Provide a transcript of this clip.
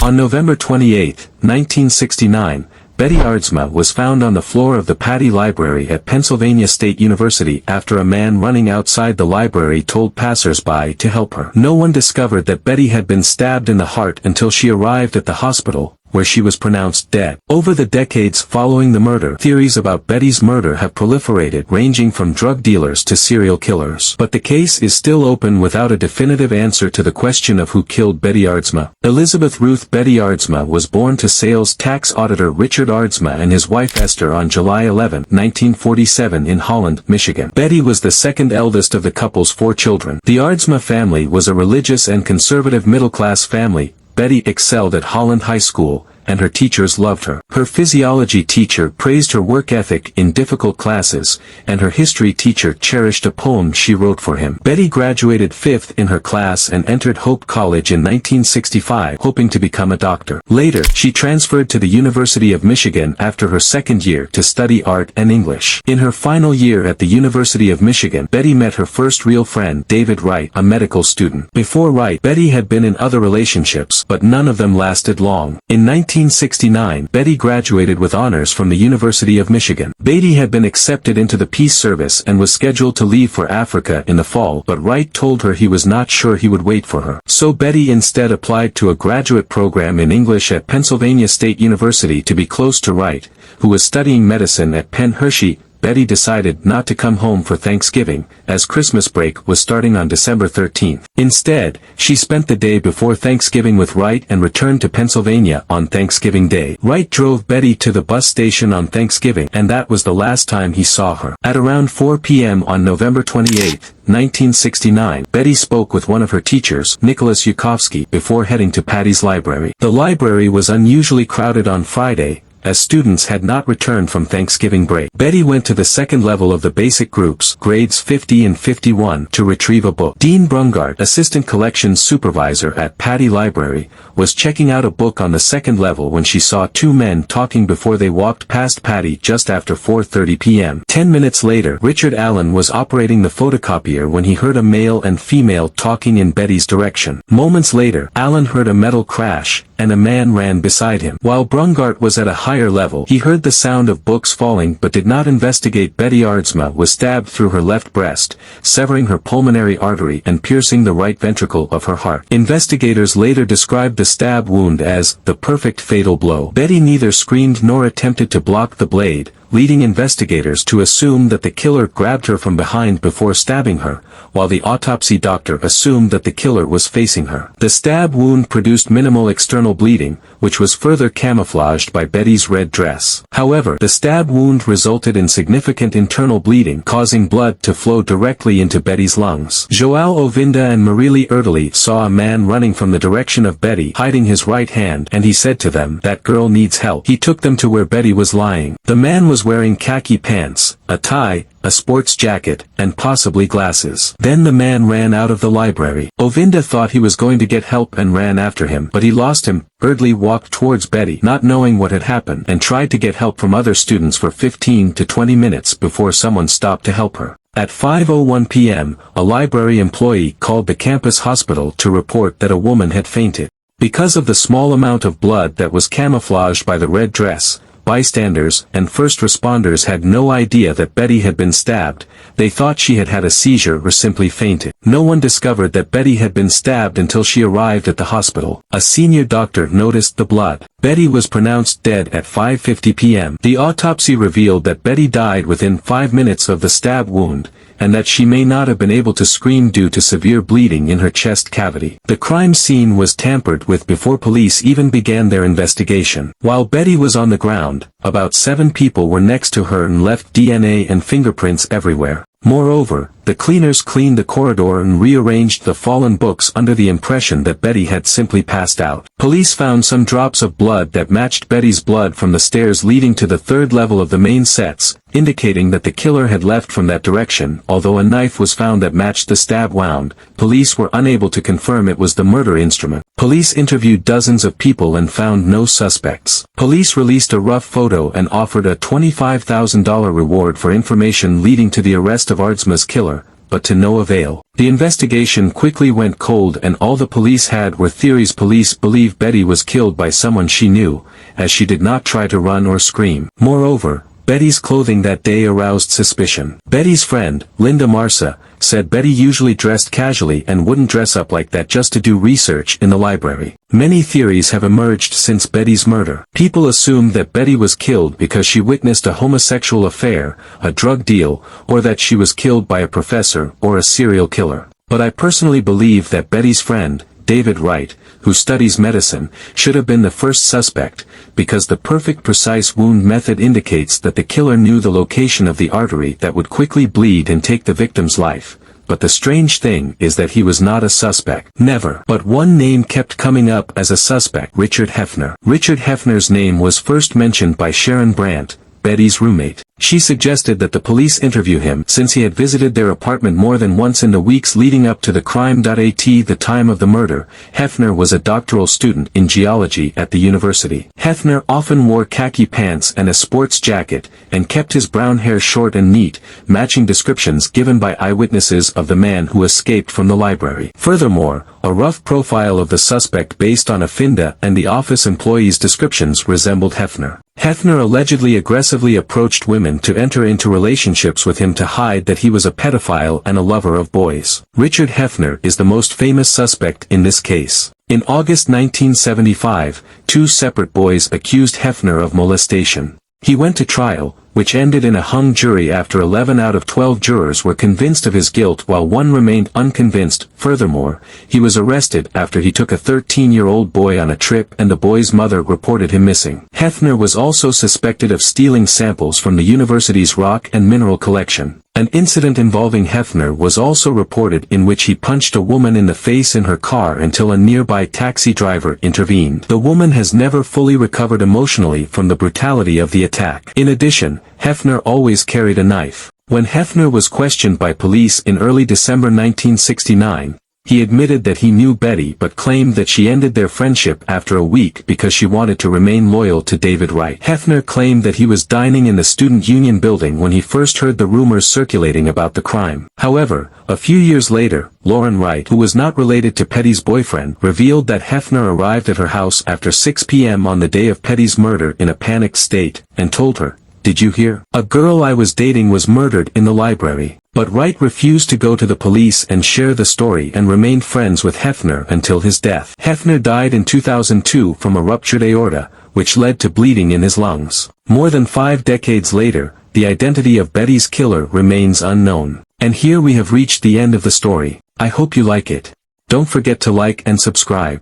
On November 28, 1969, Betty Aardsma was found on the floor of the Patty Library at Pennsylvania State University after a man running outside the library told passers-by to help her. No one discovered that Betty had been stabbed in the heart until she arrived at the hospital, where she was pronounced dead. Over the decades following the murder, theories about Betty's murder have proliferated, ranging from drug dealers to serial killers. But the case is still open without a definitive answer to the question of who killed Betty Aardsma. Elizabeth Ruth Betty Aardsma was born to sales tax auditor Richard Aardsma and his wife Esther on July 11, 1947 in Holland, Michigan. Betty was the second eldest of the couple's 4 children. The Aardsma family was a religious and conservative middle-class family. Betty excelled at Holland High School, and her teachers loved her. Her physiology teacher praised her work ethic in difficult classes, and her history teacher cherished a poem she wrote for him. Betty graduated 5th in her class and entered Hope College in 1965, hoping to become a doctor. Later, she transferred to the University of Michigan after her second year to study art and English. In her final year at the University of Michigan, Betty met her first real friend, David Wright, a medical student. Before Wright, Betty had been in other relationships, but none of them lasted long. In 1969, Betty graduated with honors from the University of Michigan. Betty had been accepted into the peace service and was scheduled to leave for Africa in the fall, but Wright told her he was not sure he would wait for her. So Betty instead applied to a graduate program in English at Pennsylvania State University to be close to Wright, who was studying medicine at Penn Hershey. Betty decided not to come home for Thanksgiving, as Christmas break was starting on December 13. Instead, she spent the day before Thanksgiving with Wright and returned to Pennsylvania on Thanksgiving Day. Wright drove Betty to the bus station on Thanksgiving, and that was the last time he saw her. At around 4 p.m. on November 28, 1969, Betty spoke with one of her teachers, Nicholas Yukovsky, before heading to Patty's library. The library was unusually crowded on Friday, as students had not returned from Thanksgiving break. Betty went to the second level of the basic groups, grades 50 and 51, to retrieve a book. Dean Brungart, assistant collections supervisor at Patty Library, was checking out a book on the second level when she saw 2 men talking before they walked past Patty just after 4:30 p.m. 10 minutes later, Richard Allen was operating the photocopier when he heard a male and female talking in Betty's direction. Moments later, Allen heard a metal crash, and a man ran beside him. While Brungart was at a higher level, he heard the sound of books falling but did not investigate. Betty Aardsma was stabbed through her left breast, severing her pulmonary artery and piercing the right ventricle of her heart. Investigators later described the stab wound as the perfect fatal blow. Betty neither screamed nor attempted to block the blade, leading investigators to assume that the killer grabbed her from behind before stabbing her, while the autopsy doctor assumed that the killer was facing her. The stab wound produced minimal external bleeding, which was further camouflaged by Betty's red dress. However, the stab wound resulted in significant internal bleeding, causing blood to flow directly into Betty's lungs. Joao Ovinda and Marili Erdely saw a man running from the direction of Betty, hiding his right hand, and he said to them, "That girl needs help." He took them to where Betty was lying. The man was wearing khaki pants, a tie, a sports jacket, and possibly glasses. Then the man ran out of the library. Ovinda thought he was going to get help and ran after him, but he lost him. Erdely walked towards Betty, not knowing what had happened, and tried to get help from other students for 15 to 20 minutes before someone stopped to help her. At 5:01 p.m., a library employee called the campus hospital to report that a woman had fainted. Because of the small amount of blood that was camouflaged by the red dress, bystanders and first responders had no idea that Betty had been stabbed. They thought she had had a seizure or simply fainted. No one discovered that Betty had been stabbed until she arrived at the hospital. A senior doctor noticed the blood. Betty was pronounced dead at 5:50 p.m. The autopsy revealed that Betty died within 5 minutes of the stab wound, and that she may not have been able to scream due to severe bleeding in her chest cavity. The crime scene was tampered with before police even began their investigation. While Betty was on the ground, about 7 people were next to her and left DNA and fingerprints everywhere. Moreover, the cleaners cleaned the corridor and rearranged the fallen books under the impression that Betty had simply passed out. Police found some drops of blood that matched Betty's blood from the stairs leading to the 3rd level of the main sets, indicating that the killer had left from that direction. Although a knife was found that matched the stab wound, police were unable to confirm it was the murder instrument. Police interviewed dozens of people and found no suspects. Police released a rough photo and offered a $25,000 reward for information leading to the arrest of Aardsma's killer, but to no avail. The investigation quickly went cold and all the police had were theories. Police believe Betty was killed by someone she knew, as she did not try to run or scream. Moreover, Betty's clothing that day aroused suspicion. Betty's friend, Linda Marsa, said Betty usually dressed casually and wouldn't dress up like that just to do research in the library. Many theories have emerged since Betty's murder. People assumed that Betty was killed because she witnessed a homosexual affair, a drug deal, or that she was killed by a professor or a serial killer. But I personally believe that Betty's friend, David Wright, who studies medicine, should have been the first suspect, because the perfect precise wound method indicates that the killer knew the location of the artery that would quickly bleed and take the victim's life. But the strange thing is that he was not a suspect. Never. But one name kept coming up as a suspect: Richard Hefner. Richard Hefner's name was first mentioned by Sharon Brandt, Betty's roommate. She suggested that the police interview him since he had visited their apartment more than once in the weeks leading up to the crime. At the time of the murder, Hefner was a doctoral student in geology at the university. Hefner often wore khaki pants and a sports jacket, and kept his brown hair short and neat, matching descriptions given by eyewitnesses of the man who escaped from the library. Furthermore, a rough profile of the suspect based on a Finda and the office employees' descriptions resembled Hefner. Hefner allegedly aggressively approached women to enter into relationships with him to hide that he was a pedophile and a lover of boys. Richard Hefner is the most famous suspect in this case. In August 1975, two separate boys accused Hefner of molestation. He went to trial, which ended in a hung jury after 11 out of 12 jurors were convinced of his guilt while one remained unconvinced. Furthermore, he was arrested after he took a 13-year-old boy on a trip and the boy's mother reported him missing. Hefner was also suspected of stealing samples from the university's rock and mineral collection. An incident involving Hefner was also reported in which he punched a woman in the face in her car until a nearby taxi driver intervened. The woman has never fully recovered emotionally from the brutality of the attack. In addition, Hefner always carried a knife. When Hefner was questioned by police in early December 1969, he admitted that he knew Betty but claimed that she ended their friendship after a week because she wanted to remain loyal to David Wright. Hefner claimed that he was dining in the Student Union building when he first heard the rumors circulating about the crime. However, a few years later, Lauren Wright, who was not related to Petty's boyfriend, revealed that Hefner arrived at her house after 6 p.m. on the day of Petty's murder in a panicked state, and told her, "Did you hear? A girl I was dating was murdered in the library." But Wright refused to go to the police and share the story and remained friends with Hefner until his death. Hefner died in 2002 from a ruptured aorta, which led to bleeding in his lungs. More than 5 decades later, the identity of Betty's killer remains unknown. And here we have reached the end of the story. I hope you like it. Don't forget to like and subscribe.